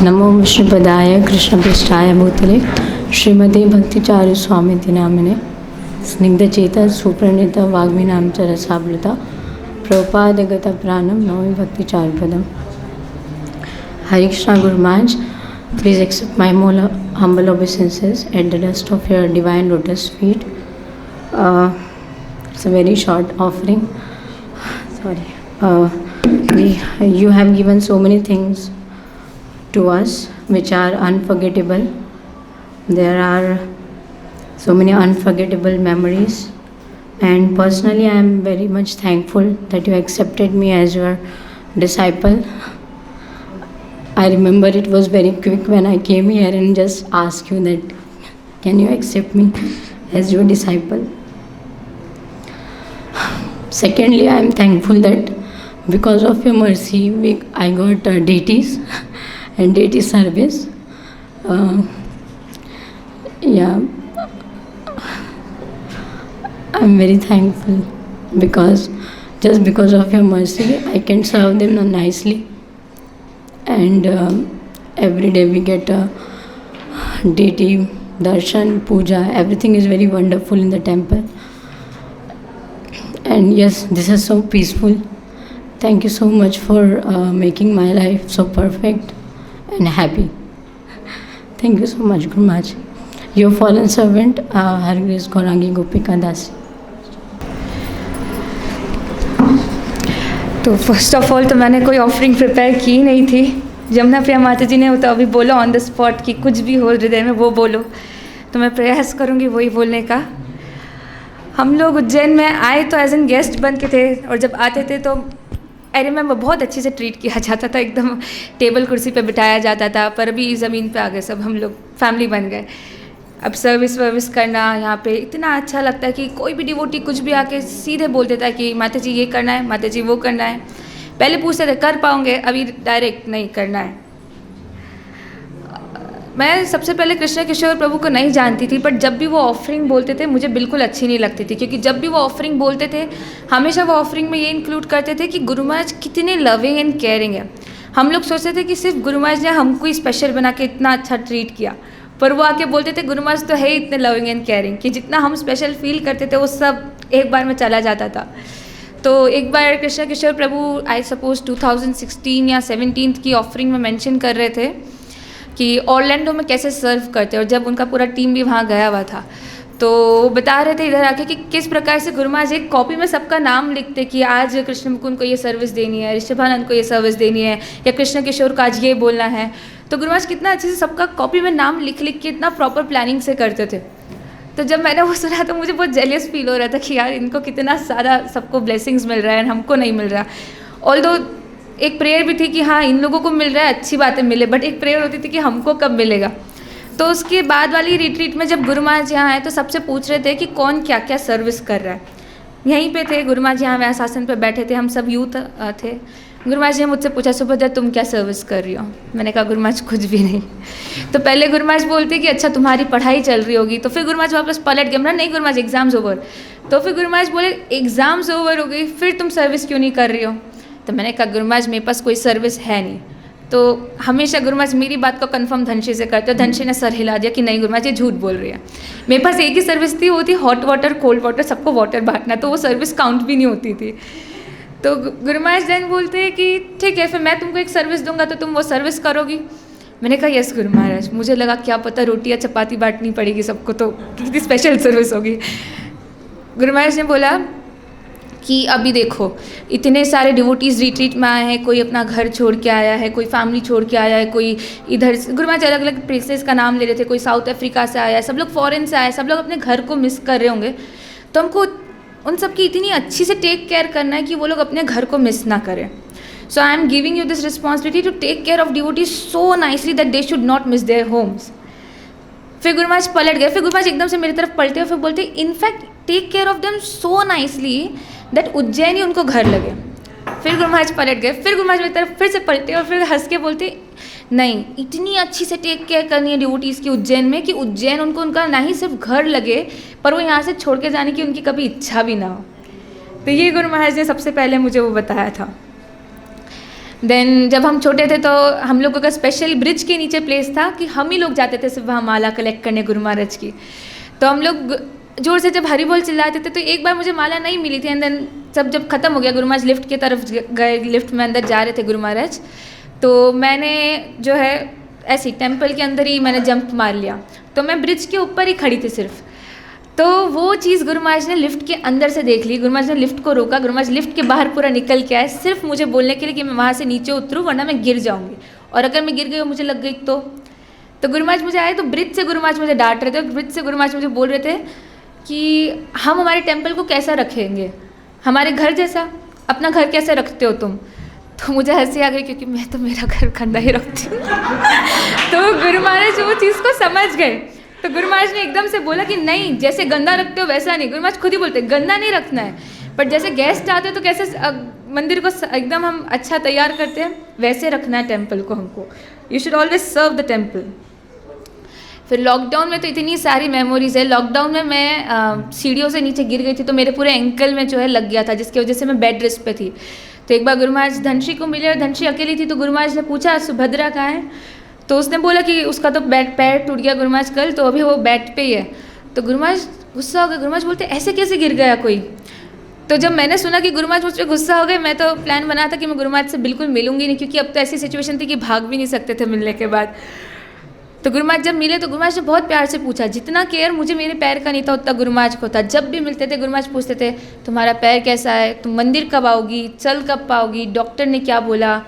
नमो विष्णुपदाय कृष्णपृष्ठाय भूतले श्रीमते भक्तिचार्य स्वामी नामिने स्निग्धचेता सुप्रणीत वाग्मीनाम च रसावृता प्रभुपादगत प्राणम नौमि भक्तिचार्यपदम। Hare Krishna Guru Maharaj, please accept my more humble obeisances at the dust of your divine lotus feet. It's a very short offering. You have given so many things to us which are unforgettable. There are so many unforgettable memories, and personally I am very much thankful that you accepted me as your disciple. I remember it was very quick when I came here and just asked you that can you accept me as your disciple. Secondly, I am thankful that because of your mercy I got deities and deity service. I'm very thankful because just because of your mercy I can serve them nicely, and every day we get a deity darshan, puja, everything is very wonderful in the temple. And yes, this is so peaceful. Thank you so much for making my life so perfect and happy. Thank you so much, Guru Maharaj. Your fallen servant, Her Grace Gaurangi Gopika Das. तो first of all तो मैंने कोई offering prepare की नहीं थी। जमुना प्रिया माता जी ने तो अभी बोला ऑन द स्पॉट कि कुछ भी हो हृदय में वो बोलो, तो मैं प्रयास करूँगी वही बोलने का। हम लोग उज्जैन में आए तो एज एन गेस्ट बन के थे, और जब आते थे तो आई रिमेंबर बहुत अच्छे से ट्रीट किया जाता था, एकदम टेबल कुर्सी पे बिठाया जाता था। पर अभी ज़मीन पे आ गए सब, हम लोग फैमिली बन गए। अब सर्विस करना यहाँ पे इतना अच्छा लगता है कि कोई भी डिवोटी कुछ भी आके सीधे बोल देता है कि माता जी ये करना है, माता जी वो करना है। पहले पूछते थे कर पाओगे, अभी डायरेक्ट नहीं करना है। मैं सबसे पहले कृष्ण किशोर प्रभु को नहीं जानती थी, बट जब भी वो ऑफरिंग बोलते थे मुझे बिल्कुल अच्छी नहीं लगती थी, क्योंकि जब भी वो ऑफरिंग बोलते थे हमेशा वो ऑफरिंग में ये इंक्लूड करते थे कि गुरु महाराज कितने लविंग एंड केयरिंग है। हम लोग सोचते थे कि सिर्फ गुरु महाराज ने हमको ही स्पेशल बना के इतना अच्छा ट्रीट किया, पर वो आके बोलते थे गुरु महाराज तो है इतने लविंग एंड केयरिंग कि जितना हम स्पेशल फील करते थे वो सब एक बार में चला जाता था। तो एक बार कृष्ण किशोर प्रभु आई सपोज 2016 या 17 की ऑफरिंग में मेंशन कर रहे थे कि ऑरलैंडो में कैसे सर्व करते हैं, और जब उनका पूरा टीम भी वहाँ गया हुआ था तो बता रहे थे इधर आके कि किस प्रकार से गुरु महाराज एक कॉपी में सबका नाम लिखते कि आज कृष्ण मुकुंद को ये सर्विस देनी है, ऋषभानंद को ये सर्विस देनी है, या कृष्ण किशोर को आज ये बोलना है। तो गुरु महाराज कितना अच्छे से सबका कॉपी में नाम लिख के इतना प्रॉपर प्लानिंग से करते थे। तो जब मैंने वो सुना तो मुझे बहुत जेलियस फील हो रहा था कि यार इनको कितना सारा सबको ब्लेसिंग्स मिल रहा है, हमको नहीं मिल रहा। ऑल्दो एक प्रेयर भी थी कि हाँ इन लोगों को मिल रहा है, अच्छी बातें मिले, बट एक प्रेयर होती थी कि हमको कब मिलेगा। तो उसके बाद वाली रिट्रीट में जब गुरु महाराज यहाँ आए तो सबसे पूछ रहे थे कि कौन क्या क्या सर्विस कर रहा है। यहीं पे थे गुरु महाराज, यहाँ व्यास आसन पे बैठे थे, हम सब यूथ थे। गुरु महाराज ने मुझसे पूछा सुभद्रा तुम क्या सर्विस कर रही हो? मैंने कहा गुरु महाराज कुछ भी नहीं। तो पहले गुरु महाराज बोलते कि अच्छा तुम्हारी पढ़ाई चल रही होगी, तो फिर गुरु महाराज वापस पलट गए, नहीं गुरु महाराज एग्जाम्स ओवर। तो फिर गुरु महाराज बोले एग्जाम्स ओवर हो गई, फिर तुम सर्विस क्यों नहीं कर रही हो? तो मैंने कहा गुरु महाराज मेरे पास कोई सर्विस है नहीं। तो हमेशा गुरु महाराज मेरी बात को कंफर्म धनश्री से करते हो। धनश्री ने सर हिला दिया कि नहीं गुरु महाराज ये झूठ बोल रही है। मेरे पास एक ही सर्विस थी, वो थी हॉट वाटर कोल्ड वाटर, सबको वाटर बांटना, तो वो सर्विस काउंट भी नहीं होती थी। तो गुरु महाराज देन बोलते हैं कि ठीक है फिर मैं तुमको एक सर्विस दूंगा तो तुम वो सर्विस करोगी? मैंने कहा यस गुरु महाराज। मुझे लगा क्या पता रोटी या चपाती बांटनी पड़ेगी सबको, तो कितनी स्पेशल सर्विस होगी। गुरु महाराज ने बोला कि अभी देखो इतने सारे डिवोटीज़ रिट्रीट में आए हैं, कोई अपना घर छोड़ के आया है, कोई फैमिली छोड़ के आया है, कोई इधर गुरु महाराज अलग अलग प्लेसेस का नाम ले रहे थे, कोई साउथ अफ्रीका से आया है, सब लोग फॉरेन से आए, सब लोग अपने घर को मिस कर रहे होंगे। तो हमको उन सब की इतनी अच्छी से टेक केयर करना है कि वो लोग अपने घर को मिस ना करें। So I am giving you this responsibility to take care of devotees so nicely that they should not miss their homes. फिर गुरु महाराज पलट गए, फिर गुरु महाराज एकदम से मेरी तरफ पलटे और फिर बोलते in fact take care of them so nicely that Ujjain ही उनको घर लगे। फिर गुरु महाराज पलट गए, फिर गुरु महाराज मेरी तरफ फिर से पलटे और फिर हंस के बोलते नहीं इतनी अच्छी से टेक केयर करनी है डिवोटीज़ की उज्जैन में कि उज्जैन उनको उनका ना ही सिर्फ घर लगे पर वो यहाँ से छोड़ के जाने की उनकी कभी इच्छा भी ना हो। तो ये गुरु महाराज ने सबसे पहले मुझे वो बताया था। देन जब हम छोटे थे तो हम लोगों का स्पेशल ब्रिज के नीचे प्लेस था कि हम ही लोग जाते थे सिर्फ वहाँ माला कलेक्ट करने गुरु महाराज की। तो हम लोग जोर से जब हरी बोल चिल्लाते थे तो एक बार मुझे माला नहीं मिली थी, एंड देन सब जब ख़त्म हो गया, गुरु महाराज लिफ्ट की तरफ गए, लिफ्ट में अंदर जा रहे थे गुरु महाराज, तो मैंने जो है ऐसे टेम्पल के अंदर ही मैंने जंप मार लिया। तो मैं ब्रिज के ऊपर ही खड़ी थी सिर्फ, तो वो चीज़ गुरु महाराज ने लिफ्ट के अंदर से देख ली। गुरु महाराज ने लिफ्ट को रोका, गुरु महाराज लिफ्ट के बाहर पूरा निकल के आए सिर्फ मुझे बोलने के लिए कि मैं वहाँ से नीचे उतरूँ वरना मैं गिर जाऊँगी, और अगर मैं गिर गई और मुझे लग गई तो गुरु महाराज मुझे आए तो ब्रिज से गुरु महाराज मुझे डांट रहे थे, ब्रिज से गुरु महाराज मुझे बोल रहे थे कि हम हमारे टेम्पल को कैसा रखेंगे, हमारे घर जैसा, अपना घर कैसे रखते हो तुम। तो मुझे हंसी आ गई क्योंकि मैं तो मेरा घर गंदा ही रखती हूँ। तो गुरु महाराज वो चीज़ को समझ गए, तो गुरु महाराज ने एकदम से बोला कि नहीं, जैसे गंदा रखते हो वैसा नहीं। गुरु महाराज खुद ही बोलते गंदा नहीं रखना है, बट जैसे गेस्ट आते हैं तो कैसे मंदिर को एकदम हम अच्छा तैयार करते हैं वैसे रखना है टेम्पल को हमको। You should always serve the temple. फिर लॉकडाउन में तो इतनी सारी मेमोरीज है। लॉकडाउन में मैं सीढ़ियों से नीचे गिर गई थी, तो मेरे पूरे एंकल में जो है लग गया था, जिसकी वजह से मैं बेड रेस्ट पे थी। तो एक बार गुरु महाराज धनश्री को मिले और धनश्री अकेली थी, तो गुरु महाराज ने पूछा सुभद्रा कहाँ है, तो उसने बोला कि उसका तो पैर टूट गया गुरु महाराज कल, तो अभी वो बेड पे ही है। तो गुरु महाराज गुस्सा हो गए, गुरु महाराज बोलते ऐसे कैसे गिर गया कोई। तो जब मैंने सुना कि गुरु महाराज मुझ पर गुस्सा हो गए, मैं तो प्लान बना था कि मैं गुरु महाराज से बिल्कुल मिलूंगी नहीं, क्योंकि अब तो ऐसी सिचुएशन थी कि भाग भी नहीं सकते थे मिलने के बाद। तो गुरु महाराज जब मिले तो गुरु महाराज ने बहुत प्यार से पूछा, जितना केयर मुझे मेरे पैर का नहीं था उतना गुरु महाराज को था। जब भी मिलते थे गुरु महाराज पूछते थे तुम्हारा पैर कैसा है, तुम मंदिर कब आओगी, चल कब पाओगी, डॉक्टर ने क्या बोला,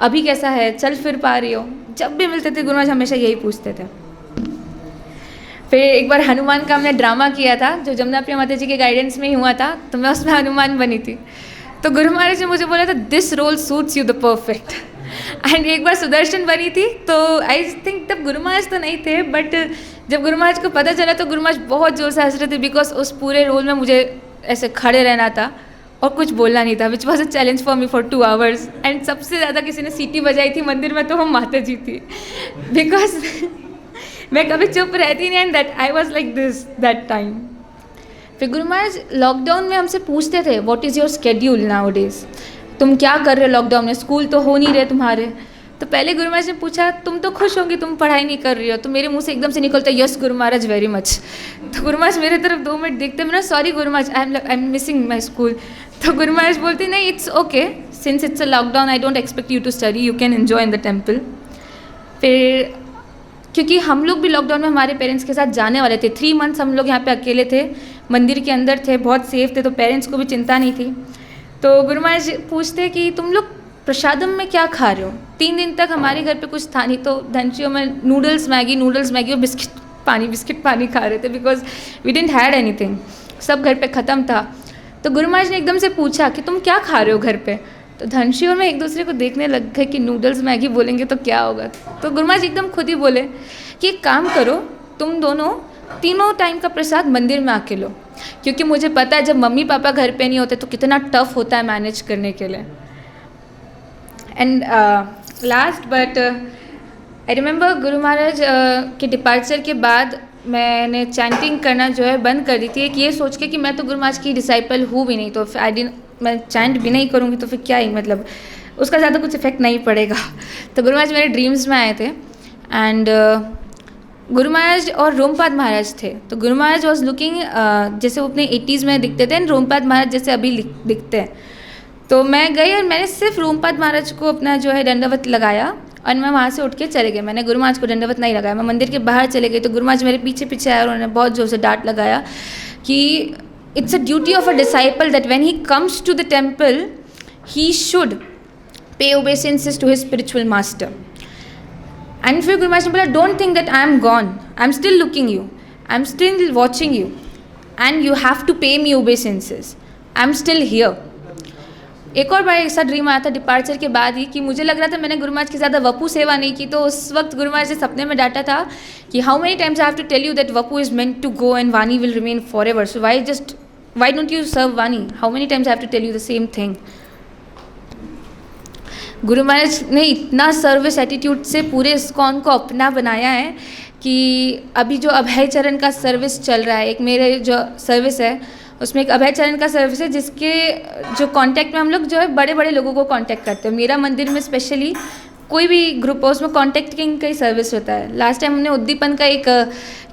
अभी कैसा है, चल फिर पा रही हो। जब भी मिलते थे गुरु महाराज हमेशा यही पूछते थे। फिर एक बार हनुमान का हमने ड्रामा किया था, जो जमुना प्रिया माता जी के गाइडेंस में ही हुआ था, तो मैं उसमें हनुमान बनी थी। तो गुरु महाराज ने मुझे बोला था this role suits you the perfect. And एक बार सुदर्शन बनी थी, तो आई थिंक तब गुरु महाराज तो नहीं थे, बट जब गुरु महाराज को पता चला तो गुरु महाराज बहुत ज़ोर से हंस रहे थे, बिकॉज उस पूरे रोल में मुझे ऐसे खड़े रहना था और कुछ बोलना नहीं था, which was a challenge for me for 2 hours। And सबसे ज़्यादा किसी ने सीटी बजाई थी मंदिर में, तो वो माता जी थी, बिकॉज मैं कभी चुप रहती नहीं, and that I was like this that time. फिर गुरु महाराज लॉकडाउन में हमसे पूछते थे what is your schedule now days, तुम क्या कर रहे हो लॉकडाउन में, स्कूल तो हो नहीं रहे तुम्हारे। तो पहले गुरु महाराज ने पूछा तुम तो खुश होंगी, तुम पढ़ाई नहीं कर रही हो, तो मेरे मुंह से एकदम से निकलता yes Guru Maharaj very much. तो गुरु महाराज मेरे तरफ 2 मिनट देखते, मैं sorry Guru Maharaj I am missing my school. तो गुरु महाराज बोलते नहीं it's okay, since it's a lockdown I don't expect you to study, you can enjoy in the temple. फिर क्योंकि हम लोग भी लॉकडाउन में हमारे पेरेंट्स के साथ जाने वाले थे, 3 months हम लोग यहाँ पे अकेले थे, मंदिर के अंदर थे, बहुत सेफ थे, तो पेरेंट्स को भी चिंता नहीं थी। तो गुरु महाराज पूछते कि तुम लोग प्रसादम में क्या खा रहे हो। 3 दिन तक हमारे घर पे कुछ था नहीं, तो धनश्री में नूडल्स मैगी और बिस्किट पानी खा रहे थे, because we didn't had anything, सब घर पे ख़त्म था। तो गुरु महाराज ने एकदम से पूछा कि तुम क्या खा रहे हो घर पे। तो धनश्री और मैं एक दूसरे को देखने लग गए कि नूडल्स मैगी बोलेंगे तो क्या होगा। तो गुरु महाराज एकदम खुद ही बोले कि एक काम करो, तुम दोनों तीनों टाइम का प्रसाद मंदिर में आके लो, क्योंकि मुझे पता है जब मम्मी पापा घर पे नहीं होते तो कितना टफ होता है मैनेज करने के लिए। And last but I remember Guru Maharaj के डिपार्चर के बाद मैंने चैंटिंग करना जो है बंद कर दी थी, एक ये सोच के कि मैं तो गुरु महाराज की डिसाइपल हूँ भी नहीं, तो मैं चैंट भी नहीं करूँगी तो फिर क्या ही मतलब, उसका ज़्यादा कुछ इफेक्ट नहीं पड़ेगा। तो गुरु महाराज मेरे ड्रीम्स में आए थे, एंड गुरु महाराज और रोमपाद महाराज थे। तो गुरु महाराज वॉज लुकिंग जैसे वो अपने 80s में दिखते थे, एंड रोमपाद महाराज जैसे अभी दिखते हैं। तो मैं गई और मैंने सिर्फ रोमपाद महाराज को अपना जो है दंडवत लगाया, और मैं वहाँ से उठ के चले गए। मैंने गुरु महाराज को दंडवत नहीं लगाया, मैं मंदिर के बाहर चले गई। तो गुरु महाराज मेरे पीछे पीछे आए और उन्होंने बहुत जोर से डांट लगाया कि it's a duty of a disciple that when he comes to the temple he should pay obeisances to his spiritual master. And फिर गुरु महाराज ने बोला don't think that I am gone, I am still looking you, I am still watching you, and you have to pay me obeisances, I am still here. एक और बार ऐसा dream आया था departure के बाद ही कि मुझे लग रहा था मैंने गुरु महाराज की ज़्यादा वपू सेवा नहीं की। तो उस वक्त गुरु महाराज ने सपने में डांटा था कि how many times I have to tell you that वपू is meant to go and वानी will remain forever, so why don't you serve वानी, how many times I have to tell you the same thing. Guru Maharaj ने इतना service attitude से पूरे ISKCON को अपना बनाया है कि अभी जो अभय चरण का सर्विस चल रहा है, एक मेरे जो सर्विस है उसमें एक अभय चरण का सर्विस है जिसके जो कांटेक्ट में हम लोग जो है बड़े बड़े लोगों को कांटेक्ट करते हैं। मेरा मंदिर में स्पेशली कोई भी ग्रुप हो उसमें कांटेक्टिंग का ही सर्विस होता है। लास्ट टाइम हमने उद्दीपन का एक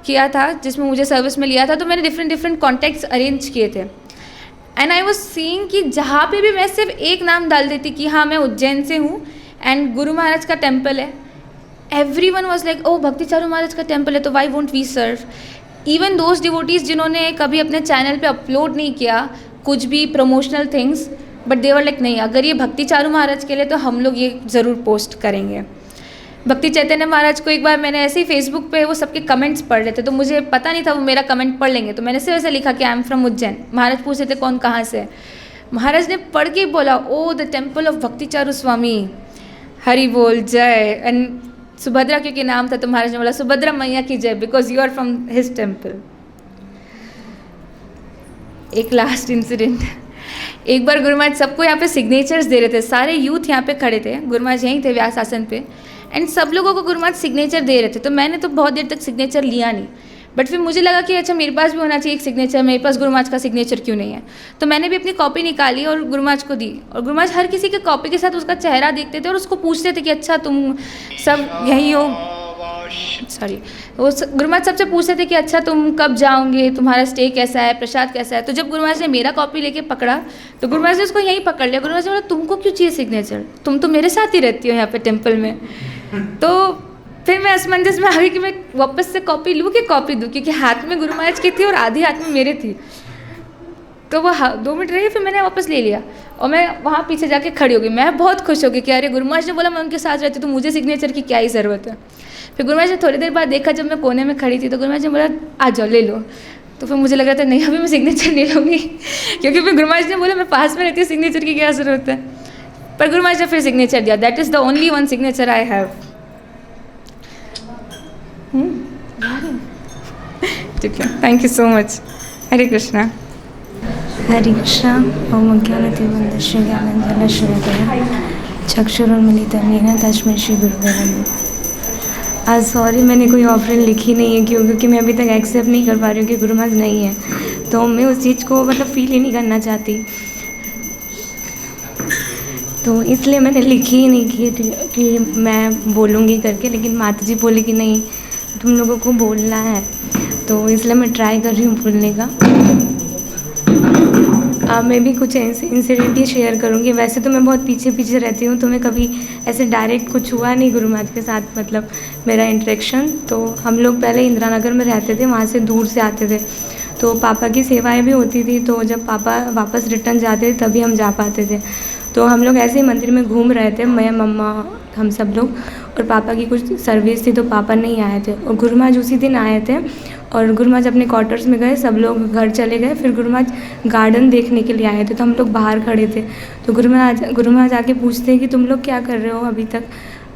किया था जिसमें मुझे सर्विस में लिया था, तो मैंने डिफरेंट कॉन्टैक्ट्स अरेंज किए थे। एंड आई वॉज सीइंग कि जहाँ पे भी मैं सिर्फ एक नाम डाल देती कि हाँ मैं उज्जैन से हूँ एंड गुरु महाराज का टेम्पल है, एवरीवन वाज लाइक ओ भक्ति चारू महाराज का टेम्पल है तो why won't we serve. Even those devotees जिन्होंने कभी अपने चैनल पे अपलोड नहीं किया कुछ भी promotional things, but they were like नहीं, अगर ये भक्ति चारू महाराज के लिए तो हम लोग ये ज़रूर पोस्ट करेंगे। भक्ति चैतन्य महाराज को एक बार मैंने ऐसे ही फेसबुक पे वो सबके कमेंट्स पढ़ रहे थे, तो मुझे पता नहीं था वो मेरा कमेंट पढ़ लेंगे, तो मैंने सिर्फ ऐसे लिखा कि आई एम फ्रॉम उज्जैन। महाराज पूछ रहे थे कौन कहाँ से, महाराज ने पढ़ के बोला ओ द टेम्पल ऑफ भक्ति चारू स्वामी, हरि बोल जय। एंड सुभद्रा क्योंकि नाम था तो महाराज ने बोला सुभद्रा मैया की जय because you are from his temple. एक लास्ट इंसिडेंट, एक बार गुरु महाराज सबको यहाँ पे सिग्नेचर्स दे रहे थे, सारे यूथ यहाँ पे खड़े थे, गुरु महाराज यहीं थे व्यास आसन पे, एंड सब लोगों को गुरु महाराज सिग्नेचर दे रहे थे। तो मैंने तो बहुत देर तक सिग्नेचर लिया नहीं, बट फिर मुझे लगा कि अच्छा मेरे पास भी होना चाहिए एक सिग्नेचर, मेरे पास गुरु महाराज का सिग्नेचर क्यों नहीं है। तो मैंने भी अपनी कॉपी निकाली और गुरु महाराज को दी, और गुरु महाराज हर किसी के कॉपी के साथ उसका चेहरा देखते थे और उसको पूछते थे कि अच्छा तुम सब यही हो, सॉरी वो गुरु महाराज सबसे पूछते थे कि अच्छा तुम कब जाओगे, तुम्हारा स्टे कैसा है, प्रसाद कैसा है। तो जब गुरु महाराज ने मेरा कॉपी लेके पकड़ा तो गुरु महाराज ने उसको यहीं पकड़ लिया। गुरु महाराज ने बोला तुमको क्यों चाहिए सिग्नेचर, तुम तो मेरे साथ ही रहती हो यहाँ पे टेम्पल में। तो फिर मैं असमंजस में आ गई कि मैं वापस से कॉपी लूँ कि कॉपी दूँ, क्योंकि हाथ में गुरु महाराज की थी और आधी हाथ में मेरे थी। तो वो 2 मिनट रही, फिर मैंने वापस ले लिया और मैं वहाँ पीछे जाके खड़ी हो गई। मैं बहुत खुश हो गई कि अरे गुरु महाराज ने बोला मैं उनके साथ रहती तो मुझे सिग्नेचर की क्या ही ज़रूरत है। फिर गुरु महाराज ने थोड़ी देर बाद देखा जब मैं कोने में खड़ी थी, तो गुरु महाराज ने बोला आ जाओ ले लो। तो फिर मुझे लग रहा था नहीं अभी मैं सिग्नेचर नहीं लूँगी क्योंकि फिर गुरु महाराज ने बोला मैं पास में रहती हूँ, सिग्नेचर की क्या ज़रूरत है। पर गुरु महाराज ने फिर सिग्नेचर दिया, that is the only one signature I have. ठीक है, थैंक यू सो मच। हरे कृष्णा। हरे कृष्णा। ओम अज्ञानतिमिरन्धस्य ज्ञानाञ्जनशलाकया चक्षुरुन्मीलितं येन तस्मै श्री गुरुवे नमः। आज सॉरी मैंने कोई ऑफरिंग लिखी नहीं है क्योंकि मैं अभी तक एक्सेप्ट नहीं कर पा रही हूँ कि गुरु महाराज नहीं है, तो मैं उस चीज़ को मतलब फील ही नहीं करना चाहती, तो इसलिए मैंने लिखी ही नहीं कि मैं बोलूँगी करके। लेकिन माता जी बोली कि नहीं तुम लोगों को बोलना है, तो इसलिए मैं ट्राई कर रही हूँ बोलने का। मैं भी कुछ ऐसे इंसिडेंट ही शेयर करूँगी। वैसे तो मैं बहुत पीछे पीछे रहती हूँ, तो मैं कभी ऐसे डायरेक्ट कुछ हुआ नहीं गुरु महाराज के साथ, मतलब मेरा इंटरेक्शन। तो हम लोग पहले इंदिरा नगर में रहते थे, वहाँ से दूर से आते थे, तो पापा की सेवाएं भी होती थी, तो जब पापा वापस रिटर्न जाते थे तभी हम जा पाते थे। तो हम लोग ऐसे ही मंदिर में घूम रहे थे, मैं मम्मा हम सब लोग, और पापा की कुछ सर्विस थी तो पापा नहीं आए थे, और गुरु महाराज उसी दिन आए थे। और गुरु महाराज अपने क्वार्टर्स में गए, सब लोग घर चले गए। फिर गुरु महाराज गार्डन देखने के लिए आए थे, तो हम लोग बाहर खड़े थे। तो गुरु महाराज आके पूछते हैं कि तुम लोग क्या कर रहे हो अभी तक।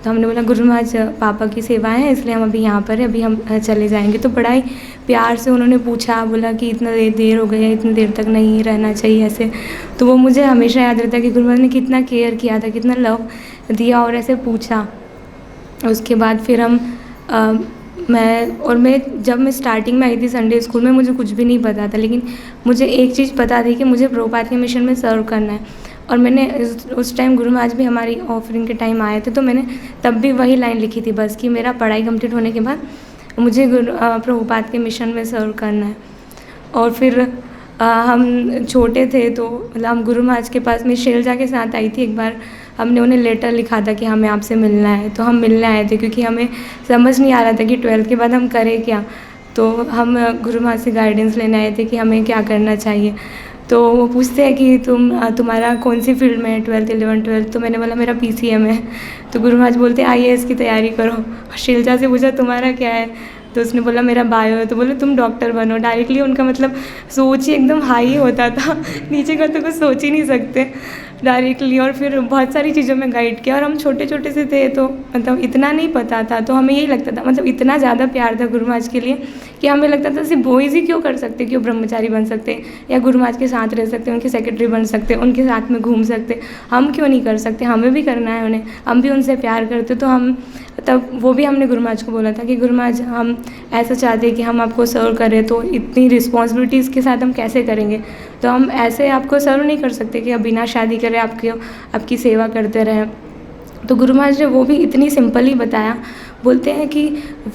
तो हमने बोला गुरु महाराज पापा की सेवाएं हैं इसलिए हम अभी यहाँ पर हैं, अभी हम चले जाएंगे। तो बड़ा ही प्यार से उन्होंने पूछा, बोला कि इतना देर हो गई है, इतनी देर तक नहीं रहना चाहिए ऐसे। तो वो मुझे हमेशा याद रहता है कि गुरु महाराज ने कितना केयर किया था, कितना लव दिया और ऐसे पूछा। उसके बाद फिर जब मैं स्टार्टिंग में आई थी संडे स्कूल में, मुझे कुछ भी नहीं पता था, लेकिन मुझे एक चीज़ पता थी कि मुझे प्रभुपाद के मिशन में सर्व करना है। और मैंने उस टाइम गुरु महाराज भी हमारी ऑफरिंग के टाइम आए थे, तो मैंने तब भी वही लाइन लिखी थी बस कि मेरा पढ़ाई कंप्लीट होने के बाद मुझे प्रभुपाद के मिशन में सर्व करना है। और फिर हम छोटे थे तो मतलब हम गुरु महाराज के पास में शैलजा के साथ आई थी एक बार। हमने उन्हें लेटर लिखा था कि हमें आपसे मिलना है, तो हम मिलने आए थे क्योंकि हमें समझ नहीं आ रहा था कि 12th के बाद हम करें क्या। तो हम गुरु महाराज से गाइडेंस लेने आए थे कि हमें क्या करना चाहिए। तो वो पूछते हैं कि तुम्हारा कौन सी फील्ड में है 12th 11th 12th। तो मैंने बोला मेरा PCM है। तो गुरु महाराज बोलते IAS की तैयारी करो। शैलजा से पूछा तुम्हारा क्या है, तो उसने बोला मेरा बायो है। तो बोले तुम डॉक्टर बनो। डायरेक्टली उनका मतलब सोच ही एकदम हाई होता था, नीचे का तो कुछ सोच ही नहीं सकते। डायरेक्टली, और फिर बहुत सारी चीज़ों में गाइड किया। और हम छोटे छोटे से थे तो मतलब इतना नहीं पता था, तो हमें यही लगता था, मतलब इतना ज़्यादा प्यार था गुरु महाराज के लिए कि हमें लगता था सिर्फ बॉयज़ ही क्यों कर सकते, क्यों ब्रह्मचारी बन सकते या गुरु महाराज के साथ रह सकते, उनके सेक्रेटरी बन सकते, उनके साथ में घूम सकते, हम क्यों नहीं कर सकते, हमें भी करना है उन्हें, हम भी उनसे प्यार करते। तो हम तब वो भी हमने गुरु महाराज को बोला था कि गुरु महाराज हम ऐसा चाहते हैं कि हम आपको सर्व करें, तो इतनी रिस्पॉन्सिबिलिटीज़ के साथ हम कैसे करेंगे, तो हम ऐसे आपको सर्व नहीं कर सकते कि अब बिना शादी करे आपकी सेवा करते रहें। तो गुरु महाराज ने वो भी इतनी सिंपली बताया। बोलते हैं कि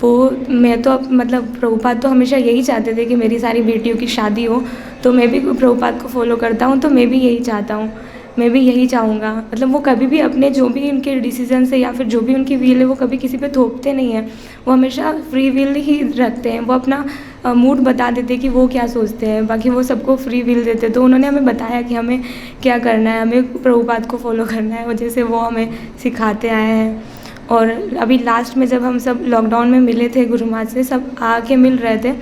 वो मैं तो अब मतलब प्रभुपाद तो हमेशा यही चाहते थे कि मेरी सारी बेटियों की शादी हो, तो मैं भी प्रभुपाद को फॉलो करता हूँ, तो मैं भी यही चाहता हूँ, मैं भी यही चाहूँगा। मतलब वो कभी भी अपने जो भी उनके डिसीजन से या फिर जो भी उनकी विल है वो कभी किसी पे थोपते नहीं हैं, वो हमेशा फ्री विल ही रखते हैं। वो अपना मूड बता देते कि वो क्या सोचते हैं, बाकी वो सबको फ्री विल देते। तो उन्होंने हमें बताया कि हमें क्या करना है, हमें प्रभुपाद को फॉलो करना है, वजह से वो हमें सिखाते आए हैं। और अभी लास्ट में जब हम सब लॉकडाउन में मिले थे गुरु महाराज से, सब आके मिल रहे थे,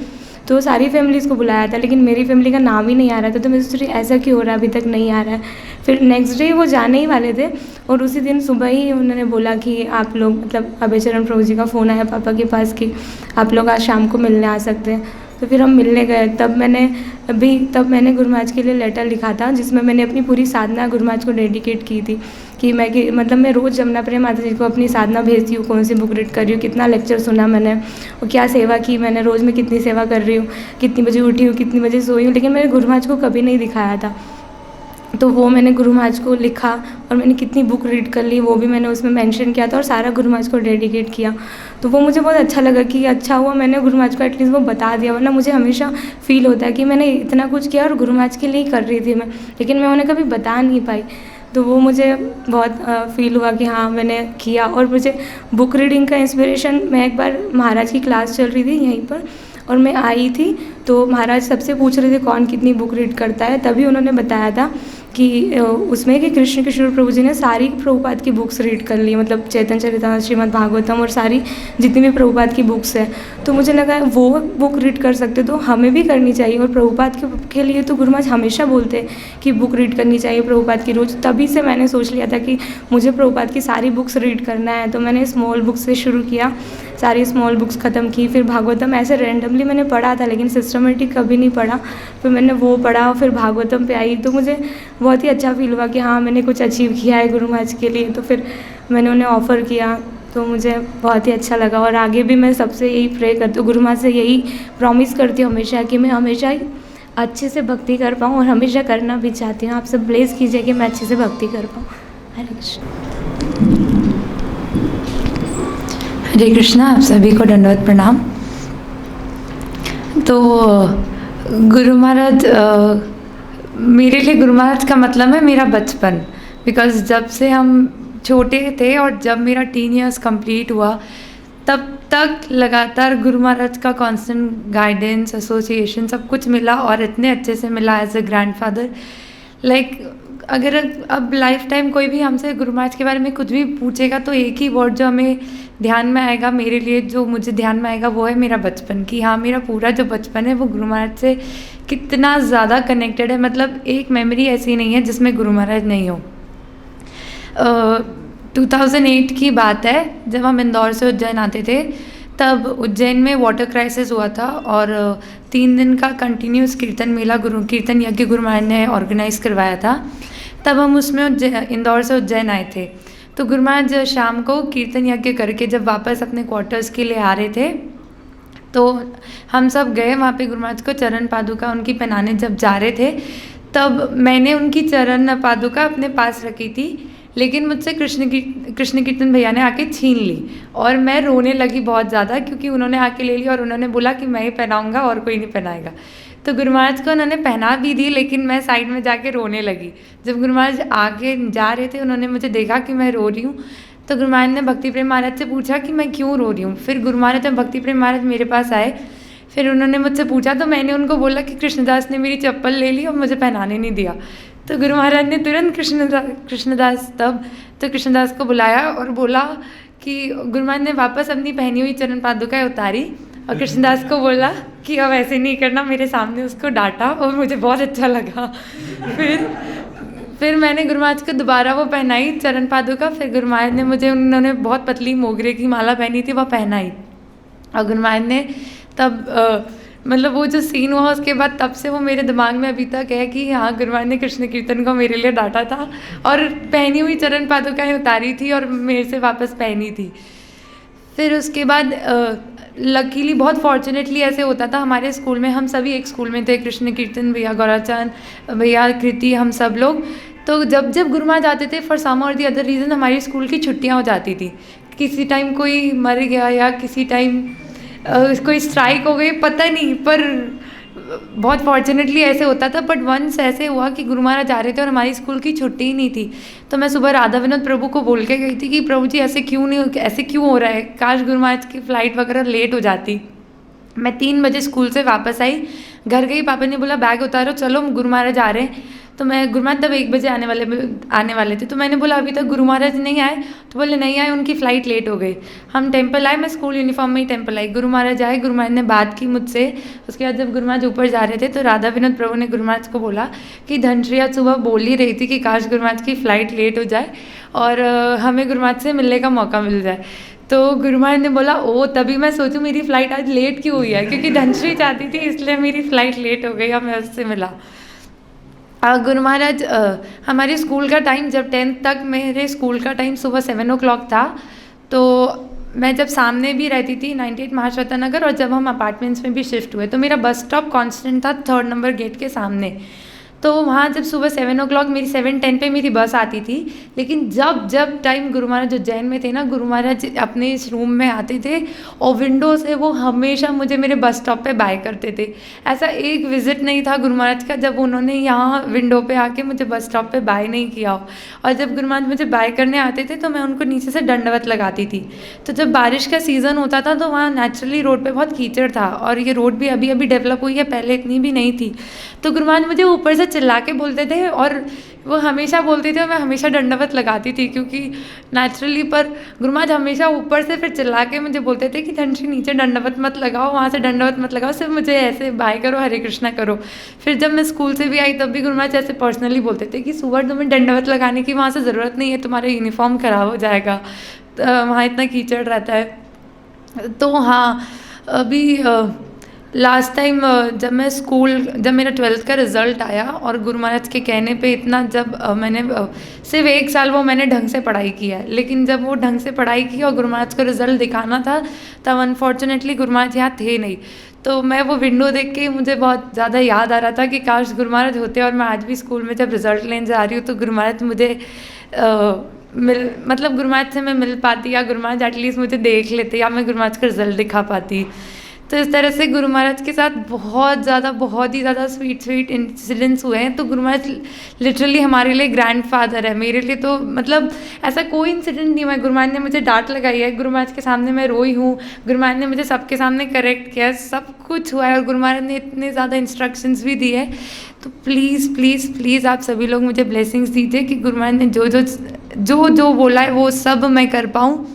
तो सारी फैमिलीज़ को बुलाया था, लेकिन मेरी फैमिली का नाम ही नहीं आ रहा था। तो मैं सोच रही ऐसा क्यों हो रहा है, अभी तक नहीं आ रहा है। फिर नेक्स्ट डे वो जाने ही वाले थे और उसी दिन सुबह ही उन्होंने बोला कि आप लोग, मतलब अभयचरण प्रभु जी का फ़ोन आया पापा के पास कि आप लोग आज शाम को मिलने आ सकते हैं। तो फिर हम मिलने गए। तब मैंने गुरु महाराज के लिए लेटर लिखा था, जिसमें मैंने अपनी पूरी साधना गुरु महाराज को डेडिकेट की थी कि मैं रोज़ जमुना प्रेम माता जी को अपनी साधना भेजती हूँ, कौन सी बुक रीड कर रही हूँ, कितना लेक्चर सुना मैंने और क्या सेवा की मैंने, रोज़ में कितनी सेवा कर रही हूँ, कितनी बजे उठी हूँ, कितनी बजे सोई हूँ, लेकिन मैंने गुरु महाराज को कभी नहीं दिखाया था। तो वो मैंने गुरु महाराज को लिखा और मैंने कितनी बुक रीड कर ली वो भी मैंने उसमें मेंशन किया था और सारा गुरु महाराज को डेडिकेट किया। तो वो मुझे बहुत अच्छा लगा कि अच्छा हुआ मैंने गुरु महाराज को एटलीस्ट वो बता दिया, वरना मुझे हमेशा फील होता है कि मैंने इतना कुछ किया और गुरु महाराज के लिए ही कर रही थी मैं, लेकिन मैं उन्हें कभी बता नहीं पाई। तो वो मुझे बहुत फील हुआ कि हाँ मैंने किया। और मुझे बुक रीडिंग का इंस्पिरेशन, मैं एक बार महाराज की क्लास चल रही थी यहीं पर और मैं आई थी, तो महाराज सबसे पूछ रहे थे कौन कितनी बुक रीड करता है। तभी उन्होंने बताया था कि उसमें कि कृष्ण किशोर प्रभु जी ने सारी प्रभुपाद की बुक्स रीड कर ली, मतलब चैतन्य चरितामृत, श्रीमद् भागवतम और सारी जितनी भी प्रभुपाद की बुक्स है। तो मुझे लगा वो बुक रीड कर सकते तो हमें भी करनी चाहिए। और प्रभुपाद के लिए तो गुरु महाराज हमेशा बोलते कि बुक रीड करनी चाहिए प्रभुपाद की रोज़। तभी से मैंने सोच लिया था कि मुझे प्रभुपाद की सारी बुक्स रीड करना है। तो मैंने स्मॉल बुक्स से शुरू किया, सारी स्मॉल बुक्स ख़त्म की। फिर भागवतम ऐसे रैंडमली मैंने पढ़ा था, लेकिन सिस्टमेटिक कभी नहीं पढ़ा। फिर मैंने वो पढ़ा, फिर भागवतम पे आई, तो मुझे बहुत ही अच्छा फील हुआ कि हाँ मैंने कुछ अचीव किया है गुरु महाराज के लिए। तो फिर मैंने उन्हें ऑफ़र किया, तो मुझे बहुत ही अच्छा लगा। और आगे भी मैं सबसे यही प्रे करती हूँ, गुरु महाराज से यही प्रॉमिस करती हूँ हमेशा कि मैं हमेशा ही अच्छे से भक्ति कर पाऊँ और हमेशा करना भी चाहती हूँ। आप सब ब्लेस कीजिए कि मैं अच्छे से भक्ति कर पाऊँ। हरे कृष्ण। हरे कृष्णा। आप सभी को दंडवत प्रणाम। तो गुरु महाराज, मेरे लिए गुरु महाराज का मतलब है मेरा बचपन, बिकॉज़ जब से हम छोटे थे और जब मेरा 10 इयर्स कंप्लीट हुआ तब तक लगातार गुरु महाराज का कांस्टेंट गाइडेंस, एसोसिएशन सब कुछ मिला और इतने अच्छे से मिला एज अ ग्रैंडफादर। लाइक अगर अब लाइफ टाइम कोई भी हमसे गुरु महाराज के बारे में कुछ भी पूछेगा तो एक ही वर्ड जो हमें ध्यान में आएगा, मेरे लिए जो मुझे ध्यान में आएगा वो है मेरा बचपन। कि हाँ मेरा पूरा जो बचपन है वो गुरु महाराज से कितना ज़्यादा कनेक्टेड है। मतलब एक मेमोरी ऐसी नहीं है जिसमें गुरु महाराज नहीं हो। 2008 की बात है, जब हम इंदौर से उज्जैन आते थे, तब उज्जैन में वाटर क्राइसिस हुआ था और 3 दिन का कंटिन्यूस कीर्तन मेला, कीर्तन यज्ञ गुरु महाराज ने ऑर्गेनाइज़ करवाया था। तब हम उसमें इंदौर से उज्जैन आए थे। तो गुरु महाराज शाम को कीर्तन यज्ञ करके जब वापस अपने क्वार्टर्स के लिए आ रहे थे, तो हम सब गए वहाँ पे गुरु महाराज को चरण पादुका उनकी पहनाने। जब जा रहे थे तब मैंने उनकी चरण पादुका अपने पास रखी थी, लेकिन मुझसे कृष्ण कीर्तन भैया ने आके छीन ली और मैं रोने लगी बहुत ज़्यादा, क्योंकि उन्होंने आके ले ली और उन्होंने बोला कि मैं ही पहनाऊँगा और कोई नहीं पहनाएगा। तो गुरु महाराज को उन्होंने पहना भी दी, लेकिन मैं साइड में जाके रोने लगी। जब गुरु महाराज आगे जा रहे थे, उन्होंने मुझे देखा कि मैं रो रही हूँ, तो गुरु महाराज ने भक्ति प्रेम महाराज से पूछा कि मैं क्यों रो रही हूँ। फिर गुरु महाराज जब भक्ति प्रेम महाराज मेरे पास आए, फिर उन्होंने मुझसे पूछा, तो मैंने उनको बोला कि कृष्णदास ने मेरी चप्पल ले ली और मुझे पहनाने नहीं दिया। तो गुरु महाराज ने तुरंत कृष्णदास को बुलाया और बोला कि गुरु महाराज ने वापस अपनी पहनी हुई चरण पादुकाएं उतारी और कृष्णदास को बोला कि अब ऐसे नहीं करना, मेरे सामने उसको डांटा और मुझे बहुत अच्छा लगा। फिर मैंने गुरु महाराज को दोबारा वो पहनाई चरण पादुका। फिर गुरु महाराज ने मुझे, उन्होंने बहुत पतली मोगरे की माला पहनी थी, वो पहनाई। और गुरु महाराज ने तब मतलब वो जो सीन हुआ उसके बाद तब से वो मेरे दिमाग में अभी तक है कि हाँ, गुरु महाराज ने कृष्ण कीर्तन को मेरे लिए डांटा था और पहनी हुई चरण पादुकाएँ उतारी थी और मेरे से वापस पहनी थी। फिर उसके बाद लकीली बहुत फॉर्चुनेटली ऐसे होता था हमारे स्कूल में, हम सभी एक स्कूल में थे, कृष्ण कीर्तन भैया, गौराचंद भैया, कृति, हम सब लोग। तो जब जब गुरु महाराज आते थे फॉर सम और दी अदर रीज़न हमारी स्कूल की छुट्टियां हो जाती थी। किसी टाइम कोई मर गया या किसी टाइम कोई स्ट्राइक हो गई, पता नहीं, पर बहुत फॉर्चुनेटली ऐसे होता था। बट वंस ऐसे हुआ कि गुरु महाराज आ रहे थे और हमारी स्कूल की छुट्टी ही नहीं थी। तो मैं सुबह राधा विनोद प्रभु को बोल के गई थी कि प्रभु जी ऐसे क्यों हो रहा है, काश गुरु महाराज की फ़्लाइट वगैरह लेट हो जाती। मैं 3 बजे स्कूल से वापस आई, घर गई, पापा ने बोला बैग उतारो चलो गुरु महाराज आ रहे हैं। तो मैं, गुरु महाराज तब 1 बजे आने वाले थे। तो मैंने बोला अभी तक गुरु महाराज नहीं आए, तो बोले नहीं आए, उनकी फ़्लाइट लेट हो गई। हम टेम्पल आए, मैं स्कूल यूनिफॉर्म में ही टेम्पल आई। गुरु महाराज आए, गुरु महाराज ने बात की मुझसे। उसके बाद जब गुरु महाराज ऊपर जा रहे थे तो राधा विनोद प्रभु ने गुरु महाराज को बोला कि धनश्री आज सुबह बोल ही रही थी कि काश गुरु महाराज की फ़्लाइट लेट हो जाए और हमें गुरु महाराज से मिलने का मौका मिल जाए। तो गुरु महाराज ने बोला ओ, तभी मैं सोचूं मेरी फ़्लाइट आज लेट क्यों हुई है, क्योंकि धनश्री चाहती थी इसलिए मेरी फ़्लाइट लेट हो गई और मैं उससे मिला। गुरु महाराज हमारे स्कूल का टाइम, जब 10th तक मेरे स्कूल का टाइम सुबह 7 o'clock था। तो मैं जब सामने भी रहती थी 98 महाश्वेता नगर, और जब हम अपार्टमेंट्स में भी शिफ्ट हुए तो मेरा बस स्टॉप कांस्टेंट था 3rd नंबर गेट के सामने। तो वहाँ जब सुबह 7 o'clock मेरी 7:10 पे मेरी बस आती थी। लेकिन जब टाइम गुरु महाराज उज्जैन में थे ना, गुरु महाराज अपने इस रूम में आते थे और विंडो से वो हमेशा मुझे मेरे बस स्टॉप पे बाय करते थे। ऐसा एक विज़िट नहीं था गुरु महाराज का जब उन्होंने यहाँ विंडो पे आके मुझे बस स्टॉप पे बाय नहीं किया हो। और जब गुरु महाराज मुझे बाय करने आते थे तो मैं उनको नीचे से दंडवत लगाती थी। तो जब बारिश का सीज़न होता था तो वहाँ नेचुरली रोड पर बहुत कीचड़ था, और ये रोड भी अभी अभी डेवलप हुई है, पहले इतनी भी नहीं थी। तो गुरु महाराज मुझे ऊपर से चिल्ला के बोलते थे और वो हमेशा बोलते थे और मैं हमेशा दंडवत लगाती थी, क्योंकि नेचुरली। पर गुरु महाराज हमेशा ऊपर से फिर चिल्ला के मुझे बोलते थे कि धनश्री नीचे दंडवत मत लगाओ, वहाँ से दंडवत मत लगाओ, सिर्फ मुझे ऐसे बाय करो, हरे कृष्णा करो। फिर जब मैं स्कूल से भी आई तब भी गुरु महाराज ऐसे पर्सनली बोलते थे कि सुबह तुम्हें दंडवत लगाने की वहाँ से ज़रूरत नहीं है, तुम्हारा यूनिफॉर्म ख़राब हो जाएगा, वहाँ इतना कीचड़ रहता है। तो हाँ, अभी लास्ट टाइम जब मेरा 12th का रिज़ल्ट आया और गुरु महाराज के कहने पे इतना, जब मैंने सिर्फ 1 साल वो मैंने ढंग से पढ़ाई की है, लेकिन जब वो ढंग से पढ़ाई की और गुरु महाराज को रिज़ल्ट दिखाना था तब अनफॉर्चुनेटली गुरु महाराज यहाँ थे नहीं। तो मैं वो विंडो देख के मुझे बहुत ज़्यादा याद आ रहा था कि काश गुरु महाराज होते और मैं आज भी स्कूल में जब रिज़ल्ट लेने जा रही हूँ तो गुरु महाराज मुझे मतलब गुरु महाराज से मैं मिल पाती, या गुरु महाराज एटलीस्ट मुझे देख लेते, या मैं गुरु महाराज का रिज़ल्ट दिखा पाती। तो इस तरह से गुरु महाराज के साथ बहुत ही ज़्यादा स्वीट इंसिडेंट्स हुए हैं। तो गुरु महाराज लिटरली हमारे लिए ग्रैंडफादर है, मेरे लिए तो मतलब ऐसा कोई इंसिडेंट नहीं हुआ है। गुरु महाराज ने मुझे डांट लगाई है, गुरु महाराज के सामने मैं रोई हूँ, गुरु महाराज ने मुझे सबके सामने करेक्ट किया, सब कुछ हुआ है। और गुरु महाराज ने इतने ज़्यादा इंस्ट्रक्शंस भी दी है। तो प्लीज़ प्लीज़ प्लीज़ आप सभी लोग मुझे ब्लेसिंग्स दीजिए कि गुरु महाराज ने जो बोला है वो सब मैं कर पाऊँ,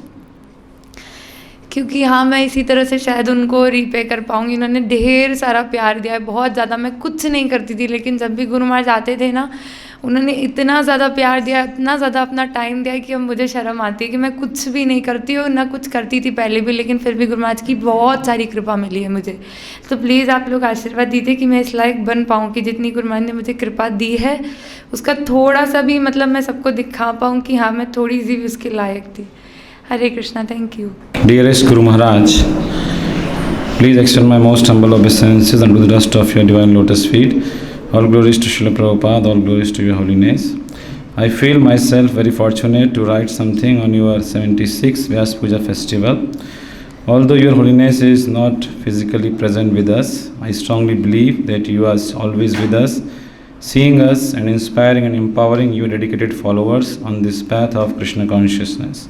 क्योंकि हाँ, मैं इसी तरह से शायद उनको रीपे कर पाऊँगी। उन्होंने ढेर सारा प्यार दिया है, बहुत ज़्यादा। मैं कुछ नहीं करती थी, लेकिन जब भी गुरु महाराज आते थे ना, उन्होंने इतना ज़्यादा प्यार दिया, इतना ज़्यादा अपना टाइम दिया कि अब मुझे शर्म आती है कि मैं कुछ भी नहीं करती हूँ, ना कुछ करती थी पहले भी, लेकिन फिर भी गुरु महाराज की बहुत सारी कृपा मिली है मुझे। तो प्लीज़ आप लोग आशीर्वाद दीजिए कि मैं इस लायक बन पाऊँ कि जितनी गुरु महाराज ने मुझे कृपा दी है उसका थोड़ा सा भी मतलब मैं सबको दिखा पाऊँ कि हाँ, मैं थोड़ी सी भी उसके लायक थी। Hare Krishna, thank you. Dearest Guru Maharaj, please extend my most humble obeisances unto the dust of your divine lotus feet. All glories to Srila Prabhupada, all glories to your holiness. I feel myself very fortunate to write something on your 76th Vyas Puja festival. Although your holiness is not physically present with us, I strongly believe that you are always with us, seeing us and inspiring and empowering your dedicated followers on this path of Krishna consciousness.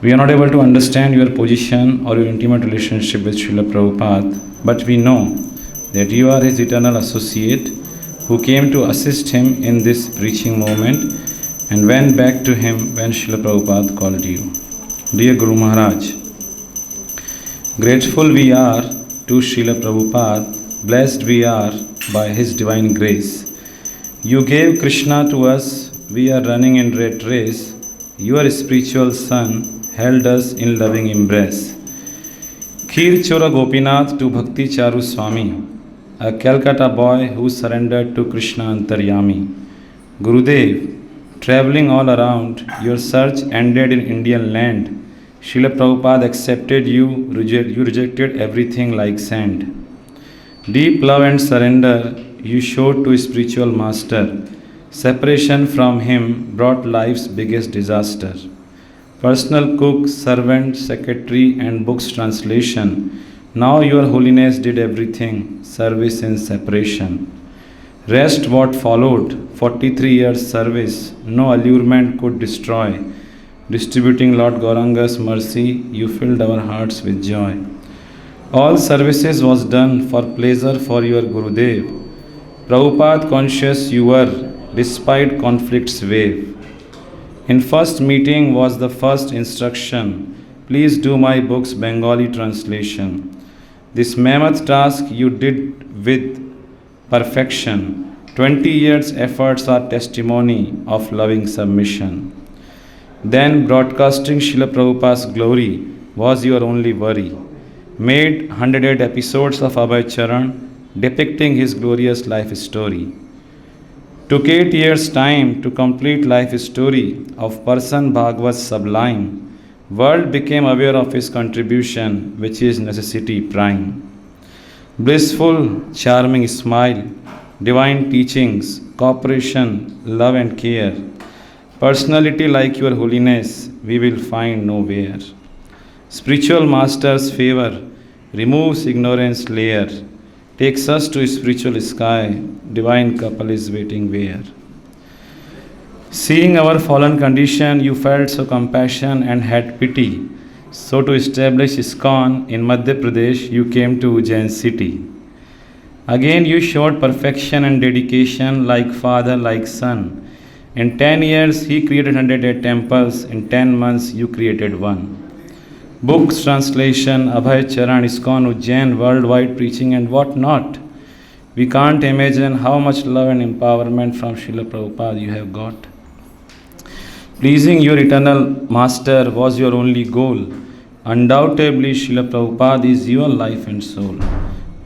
We are not able to understand your position or your intimate relationship with Srila Prabhupada, but we know that you are his eternal associate who came to assist him in this preaching moment and went back to him when Srila Prabhupada called you. Dear Guru Maharaj, grateful we are to Srila Prabhupada, blessed we are by his divine grace. You gave Krishna to us, we are running in red race. Your spiritual son held us in loving embrace. Kheer Chora Gopinath to Bhakti Charu Swami, a Calcutta boy who surrendered to Krishna Antaryami. Gurudev, traveling all around, your search ended in Indian land. Srila Prabhupada accepted you, you rejected everything like sand. Deep love and surrender you showed to spiritual master. Separation from him brought life's biggest disaster. Personal cook, servant, secretary, and books translation. Now your holiness did everything, service in separation. Rest what followed, 43 years service, no allurement could destroy. Distributing Lord Gauranga's mercy, you filled our hearts with joy. All services was done for pleasure for your Gurudev. Prabhupada conscious you were, despite conflict's wave. In first meeting was the first instruction, please do my book's Bengali translation. This mammoth task you did with perfection. 20 years' efforts are testimony of loving submission. Then broadcasting Srila Prabhupada's glory was your only worry. Made 108 episodes of Abhay Charan depicting his glorious life story. Took 8 years' time to complete life story of person Bhagavad sublime. World became aware of his contribution, which is necessity prime. Blissful, charming smile, divine teachings, cooperation, love and care. Personality like your holiness we will find nowhere. Spiritual master's favor removes ignorance layer, takes us to spiritual sky, divine couple is waiting where. Seeing our fallen condition, you felt so compassion and had pity. So to establish ISKCON in Madhya Pradesh, you came to Ujjain city. Again you showed perfection and dedication like father, like son. In 10 years, he created 108 temples. In 10 months, you created one. Books, translation, Abhay Charan, ISKCON, Ujjain, worldwide preaching and what not. We can't imagine how much love and empowerment from Srila Prabhupada you have got. Pleasing your eternal master was your only goal. Undoubtedly, Srila Prabhupada is your life and soul.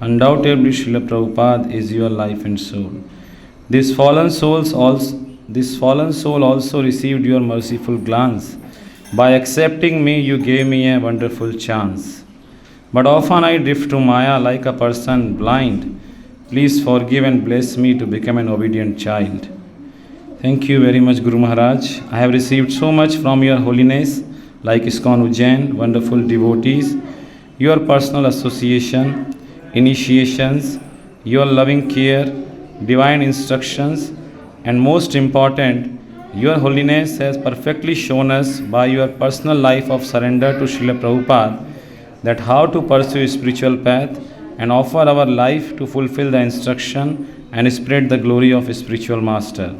Undoubtedly, Srila Prabhupada is your life and soul. This fallen soul also received your merciful glance. By accepting me, you gave me a wonderful chance. But often I drift to Maya like a person blind. Please forgive and bless me to become an obedient child. Thank you very much, Guru Maharaj. I have received so much from your holiness, like ISKCON Ujjain, wonderful devotees, your personal association, initiations, your loving care, divine instructions, and most important, your holiness has perfectly shown us by your personal life of surrender to Srila Prabhupada that how to pursue spiritual path and offer our life to fulfill the instruction and spread the glory of spiritual master.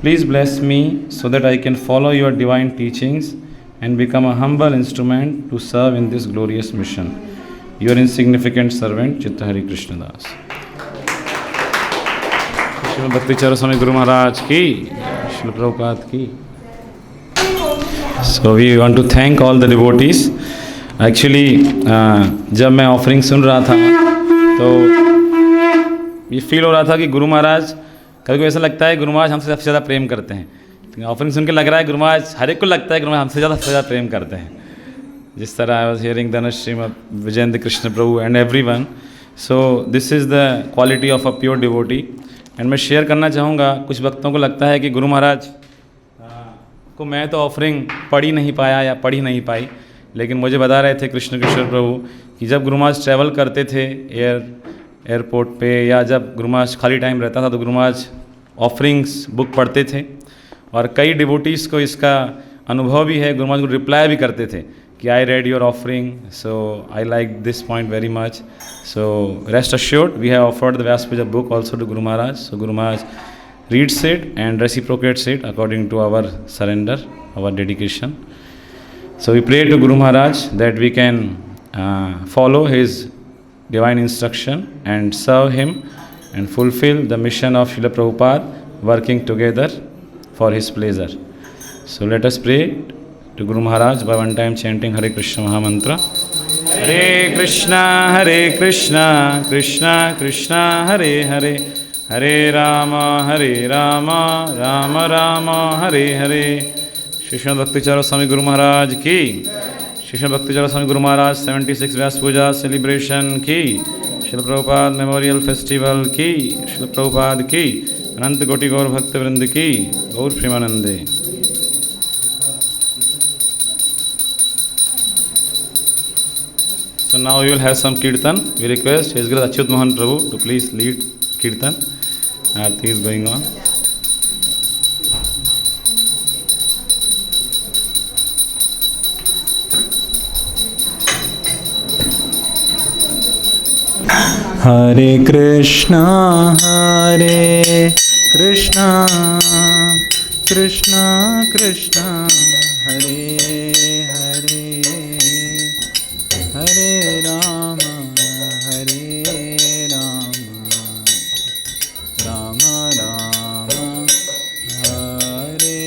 Please bless me so that I can follow your divine teachings and become a humble instrument to serve in this glorious mission. Your insignificant servant, Chittahari Krishna Das. Srila Bhakti Charu Swami Guru Maharaj ki, Srila Prabhupada ki. So we want to thank all the devotees. Actually, जब मैं offering सुन रहा था तो ये feel हो रहा था कि गुरु महाराज कभी कभी ऐसा लगता है गुरु महाराज हमसे सबसे ज़्यादा प्रेम करते हैं. ऑफरिंग सुन के लग रहा है गुरु महाराज हर एक को लगता है गुरु महाराज हमसे ज़्यादा प्रेम करते हैं. जिस तरह I was hearing Dhanushri Vijendra Krishna Prabhu and every one. So this is the quality of a pure devotee. And मैं शेयर करना चाहूँगा, कुछ भक्तों को लगता है कि गुरु महाराज को मैं तो ऑफरिंग पढ़ ही नहीं पाया या पढ़ ही नहीं पाई, लेकिन मुझे बता रहे थे कृष्ण किशोर प्रभु कि जब गुरु महाराज ट्रैवल करते थे एयरपोर्ट पे या जब गुरु महाराज खाली टाइम रहता था तो गुरु महाराज ऑफरिंग्स बुक पढ़ते थे. और कई डिवोटीज़ को इसका अनुभव भी है, गुरु महाराज को रिप्लाई भी करते थे कि I read your offering, so I like this point very much. So rest assured we have offered the Vyasa book also to Guru Maharaj. So Guru Maharaj reads it and reciprocates it according to our surrender, our dedication. So we pray to Guru Maharaj that we can follow his divine instruction and serve him and fulfill the mission of Srila Prabhupada, working together for his pleasure. So let us pray to Guru Maharaj by one time chanting Hare Krishna Mahamantra. Hare Krishna, Krishna Krishna, Hare Hare, Hare Rama, Rama Rama, Hare Hare. Shri Srimad Bhakti Swami Guru Maharaj ki, Shri Srimad Bhakti Swami Guru Maharaj 76 Vyas Puja celebration ki, Srila Prabhupada Memorial Festival ki, Srila Prabhupada ki, Anant Koti Gaur Bhakta Vrind ki, Gaur Premanande. So now we will have some kirtan. We request His Grace Achyut Mohan Prabhu to please lead kirtan. Aarti is going on. Hare Krishna, Krishna Krishna, Hare Hare, Hare Rama, Rama Rama, Hare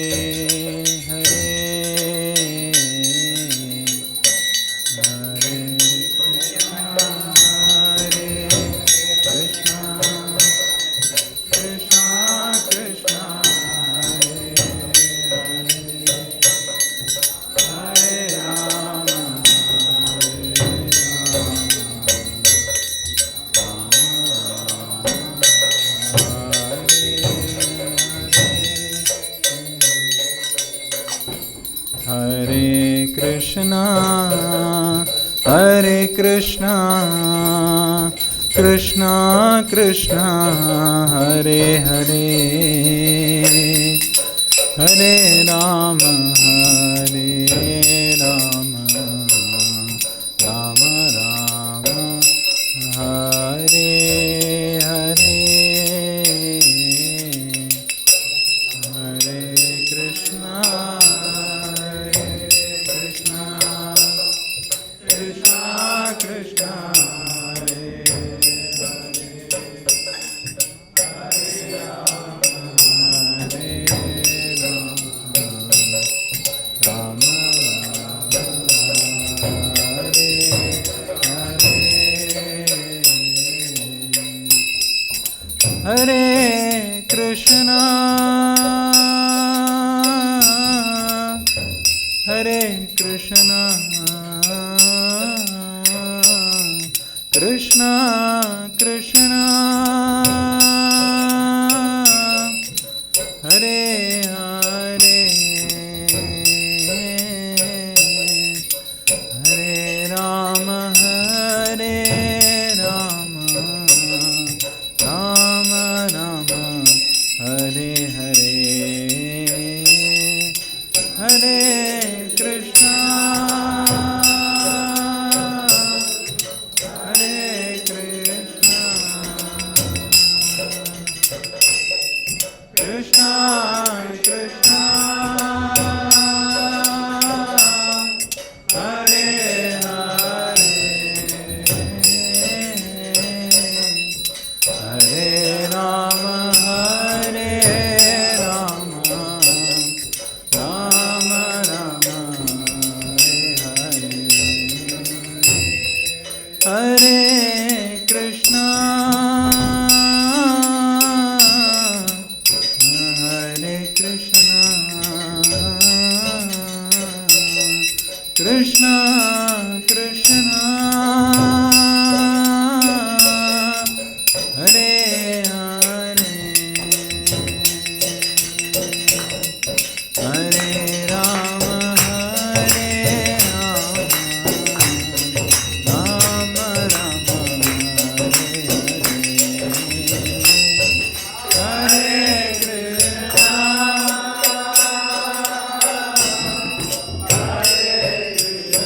Hare, Hare Hare Krishna, Krishna Krishna, Hare Hare, Hare Rama, Rama Rama, Hare Hare, Hare Krishna, Krishna Krishna, Hare Krishna, Hare Krishna, Krishna Krishna, Hare Hare, Hare Rama, Rama Rama, Hare Hare, Hare Krishna, Hare Krishna, Krishna Krishna, Hare Hare, Hare Rama, Rama Rama, Hare Hare, Hare Krishna, Hare Krishna, Krishna Krishna, Hare Hare, Hare Rama, Rama Rama, Hare Krishna,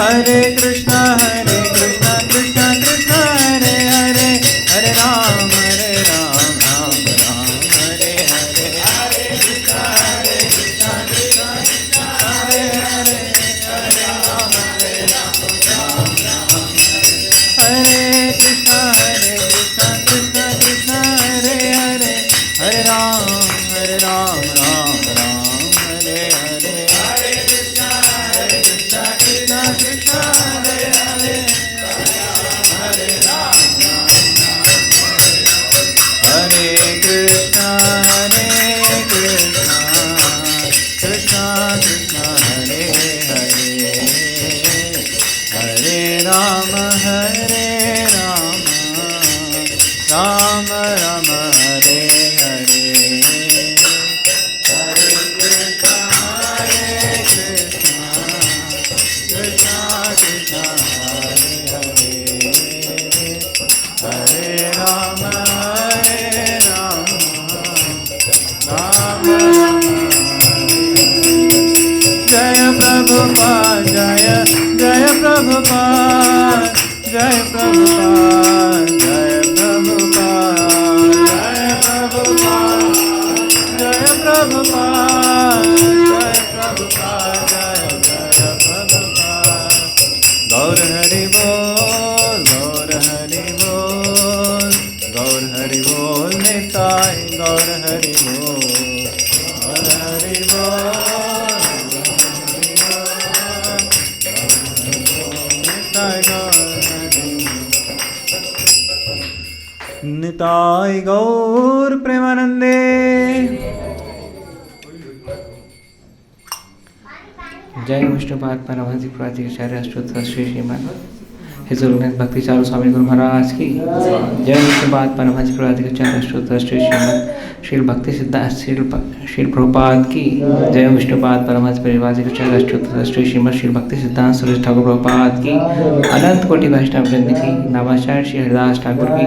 Hare Krishna Krishna Krishna Hare Hare, Hare Ram Ram Ram Hare Hare. Hare Krishna Krishna Krishna Hare Hare, Hare Ram Ram Ram Hare Krishna Krishna Krishna Hare Hare, Hare Ram Ram Ram Hare Hare. Hare Krishna Krishna Krishna Hare Hare, Hare Ram Hare Krishna Krishna Krishna Hare Hare, Hare Ram Ram Ram Hare Hare. Hare Krishna Krishna Krishna Hare Hare, Hare Ram Ram Ram Jaya Prabhupada, Jaya Prabhupada, Jaya Prabhupada, Jaya Prabhupada, Jaya Prabhupada, Jaya Prabhupada, Jaya Prabhupada, Jaya Prabhupada. Gaur Hari Bol, Gaur Hari Bol, Gaur Hari Bol, Nitai, Gaur Hari Bol, Gaur Hari Bol. Nitai Gaur प्रेमानंदे। जय विष्णुपाद परमहंस प्राचार्य अष्टोत्तर Shri Srimad his holiness Bhakti Charu स्वामी गुरु महाराज की जय। विष्णुपाद परमहंस प्राचार्य अष्टोत्तर श्री श्रीमद श्री भक्ति सिद्धांत श्री प्रभुपाद की जय। विष्णुपाद परमहंस प्राचार्य अष्टोत्तर श्री श्रीमद श्री भक्ति सिद्धांत सुरेश ठाकुर प्रभुपाद की अनंत कोटि वैष्णव वृंद की नमस्कार। श्री हरिदास ठाकुर की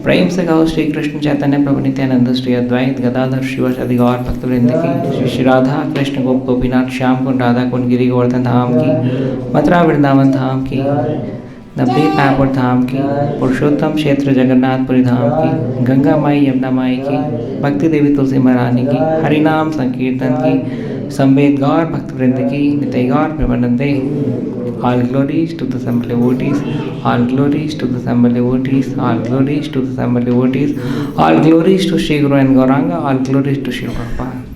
प्रेम से गाओ श्री कृष्ण चैतन्य प्रभु नित्यानंद श्री अद्वैत गदाधर श्रीवासादि गौर भक्तवृंद की श्री श्री राधा कृष्ण गोप गोपीनाथ श्याम कुंड राधा कुंड गिरी गोवर्धन धाम की मथुरा वृंदावन धाम की नवदीप मायापुर धाम की पुरुषोत्तम क्षेत्र जगन्नाथपुरी धाम की गंगा माई यमुना माई की भक्ति देवी तुलसी महारानी की हरिनाम संकीर्तन की संवेद गौर भक्तवृंद की नित्य गौर प्रेमानंदे। All glories to the Assembly devotees, all glories to the Assembly devotees, all glories to the Assembly devotees, all glories to Shri Guru and Gauranga, all glories to Shri Prabhupada.